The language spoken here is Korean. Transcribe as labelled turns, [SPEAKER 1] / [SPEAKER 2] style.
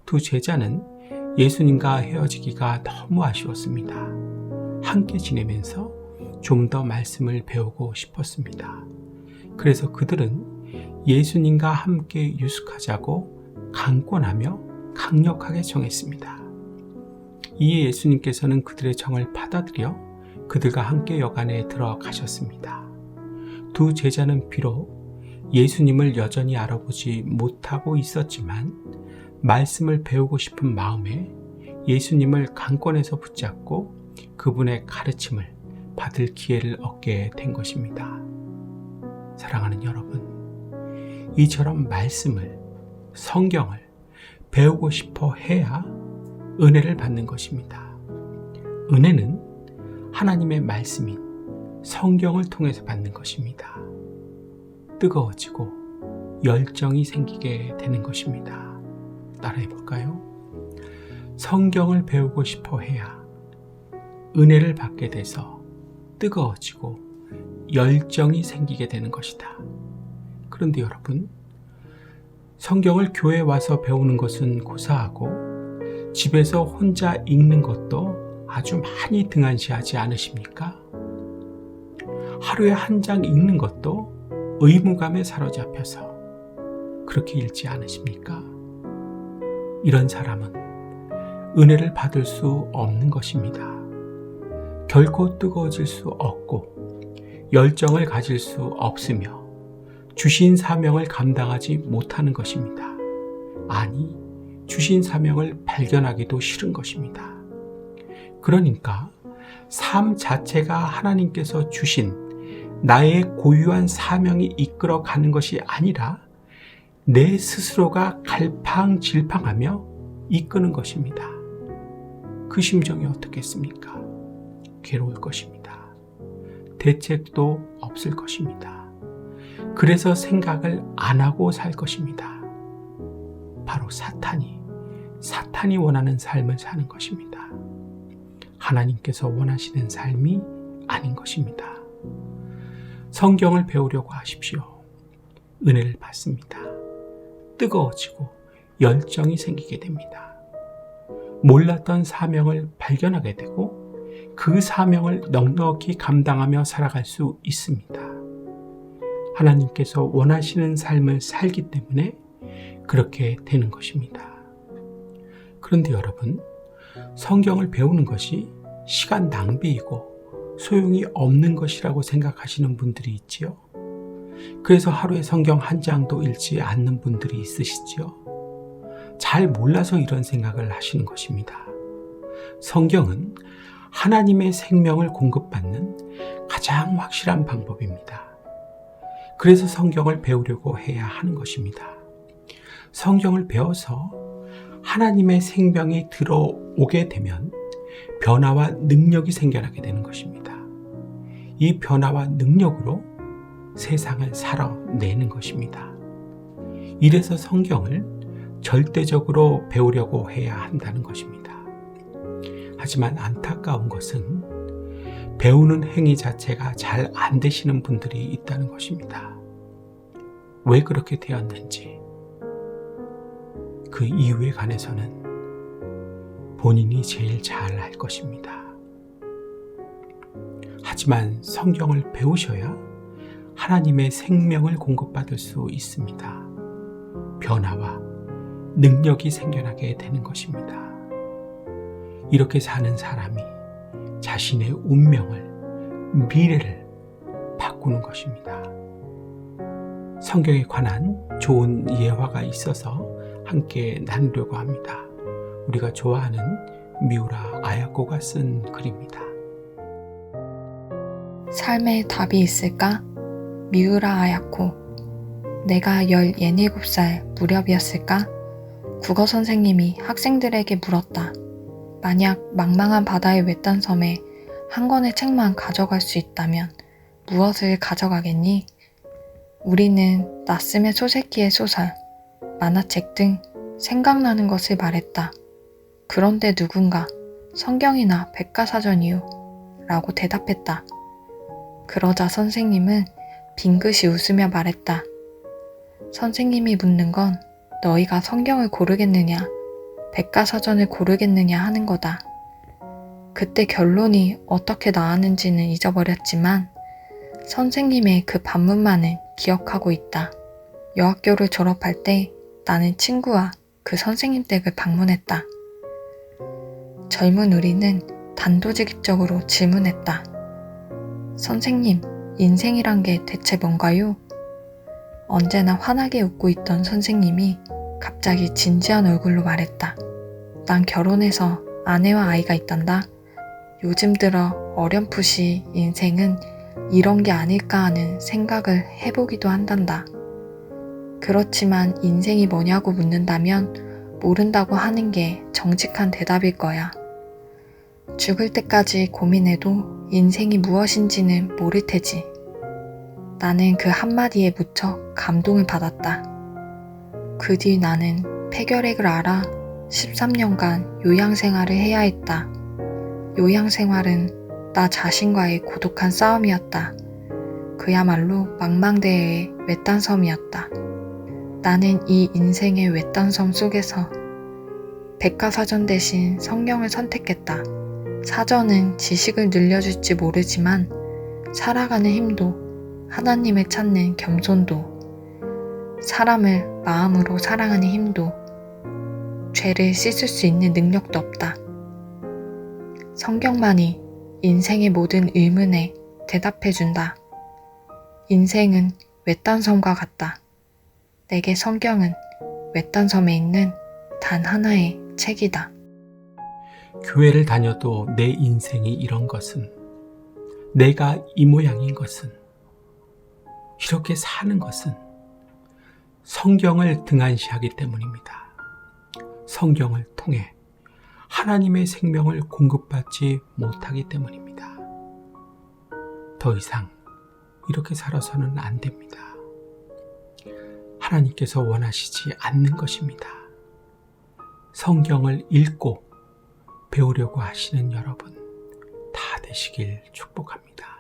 [SPEAKER 1] 두 제자는 예수님과 헤어지기가 너무 아쉬웠습니다. 함께 지내면서 좀 더 말씀을 배우고 싶었습니다. 그래서 그들은 예수님과 함께 유숙하자고 강권하며 강력하게 정했습니다. 이에 예수님께서는 그들의 정을 받아들여 그들과 함께 여관에 들어가셨습니다. 두 제자는 비록 예수님을 여전히 알아보지 못하고 있었지만 말씀을 배우고 싶은 마음에 예수님을 강권해서 붙잡고 그분의 가르침을 받을 기회를 얻게 된 것입니다. 사랑하는 여러분, 이처럼 말씀을, 성경을 배우고 싶어 해야 은혜를 받는 것입니다. 은혜는 하나님의 말씀인 성경을 통해서 받는 것입니다. 뜨거워지고 열정이 생기게 되는 것입니다. 따라해 볼까요? 성경을 배우고 싶어 해야 은혜를 받게 돼서 뜨거워지고 열정이 생기게 되는 것이다. 그런데 여러분, 성경을 교회에 와서 배우는 것은 고사하고 집에서 혼자 읽는 것도 아주 많이 등한시하지 않으십니까? 하루에 한 장 읽는 것도 의무감에 사로잡혀서 그렇게 읽지 않으십니까? 이런 사람은 은혜를 받을 수 없는 것입니다. 결코 뜨거워질 수 없고 열정을 가질 수 없으며 주신 사명을 감당하지 못하는 것입니다. 아니, 주신 사명을 발견하기도 싫은 것입니다. 그러니까 삶 자체가 하나님께서 주신 나의 고유한 사명이 이끌어가는 것이 아니라 내 스스로가 갈팡질팡하며 이끄는 것입니다. 그 심정이 어떻겠습니까? 괴로울 것입니다. 대책도 없을 것입니다. 그래서 생각을 안 하고 살 것입니다. 바로 사탄이 원하는 삶을 사는 것입니다. 하나님께서 원하시는 삶이 아닌 것입니다. 성경을 배우려고 하십시오. 은혜를 받습니다. 뜨거워지고 열정이 생기게 됩니다. 몰랐던 사명을 발견하게 되고 그 사명을 넉넉히 감당하며 살아갈 수 있습니다. 하나님께서 원하시는 삶을 살기 때문에 그렇게 되는 것입니다. 그런데 여러분, 성경을 배우는 것이 시간 낭비이고 소용이 없는 것이라고 생각하시는 분들이 있지요. 그래서 하루에 성경 한 장도 읽지 않는 분들이 있으시지요. 잘 몰라서 이런 생각을 하시는 것입니다. 성경은 하나님의 생명을 공급받는 가장 확실한 방법입니다. 그래서 성경을 배우려고 해야 하는 것입니다. 성경을 배워서 하나님의 생명이 들어오게 되면 변화와 능력이 생겨나게 되는 것입니다. 이 변화와 능력으로 세상을 살아내는 것입니다. 이래서 성경을 절대적으로 배우려고 해야 한다는 것입니다. 하지만 안타까운 것은 배우는 행위 자체가 잘 안 되시는 분들이 있다는 것입니다. 왜 그렇게 되었는지 그 이유에 관해서는 본인이 제일 잘 알 것입니다. 하지만 성경을 배우셔야 하나님의 생명을 공급받을 수 있습니다. 변화와 능력이 생겨나게 되는 것입니다. 이렇게 사는 사람이 자신의 운명을, 미래를 바꾸는 것입니다. 성경에 관한 좋은 예화가 있어서 함께 나누려고 합니다. 우리가 좋아하는 미우라 아야코가 쓴 글입니다.
[SPEAKER 2] 삶에 답이 있을까? 미우라 아야코. 내가 17살 무렵이었을까? 국어 선생님이 학생들에게 물었다. 만약 망망한 바다의 외딴 섬에 한 권의 책만 가져갈 수 있다면 무엇을 가져가겠니? 우리는 나스메 소세키의 소설, 만화책 등 생각나는 것을 말했다. 그런데 누군가 성경이나 백과사전이요 라고 대답했다. 그러자 선생님은 빙긋이 웃으며 말했다. 선생님이 묻는 건 너희가 성경을 고르겠느냐 백과사전을 고르겠느냐 하는 거다. 그때 결론이 어떻게 나왔는지는 잊어버렸지만 선생님의 그 반문만은 기억하고 있다. 여학교를 졸업할 때 나는 친구와 그 선생님 댁을 방문했다. 젊은 우리는 단도직입적으로 질문했다. 선생님, 인생이란 게 대체 뭔가요? 언제나 환하게 웃고 있던 선생님이 갑자기 진지한 얼굴로 말했다. 난 결혼해서 아내와 아이가 있단다. 요즘 들어 어렴풋이 인생은 이런 게 아닐까 하는 생각을 해보기도 한단다. 그렇지만 인생이 뭐냐고 묻는다면 모른다고 하는 게 정직한 대답일 거야. 죽을 때까지 고민해도 인생이 무엇인지는 모를 테지. 나는 그 한마디에 무척 감동을 받았다. 그 뒤 나는 폐결핵을 앓아 13년간 요양생활을 해야 했다. 요양생활은 나 자신과의 고독한 싸움이었다. 그야말로 망망대해의 외딴섬이었다. 나는 이 인생의 외딴섬 속에서 백과사전 대신 성경을 선택했다. 사전은 지식을 늘려줄지 모르지만 살아가는 힘도, 하나님을 찾는 겸손도, 사람을 마음으로 사랑하는 힘도, 죄를 씻을 수 있는 능력도 없다. 성경만이 인생의 모든 의문에 대답해준다. 인생은 외딴섬과 같다. 내게 성경은 외딴섬에 있는 단 하나의 책이다.
[SPEAKER 1] 교회를 다녀도 내 인생이 이런 것은, 내가 이 모양인 것은, 이렇게 사는 것은 성경을 등한시하기 때문입니다. 성경을 통해 하나님의 생명을 공급받지 못하기 때문입니다. 더 이상 이렇게 살아서는 안 됩니다. 하나님께서 원하시지 않는 것입니다. 성경을 읽고 배우려고 하시는 여러분 다 되시길 축복합니다.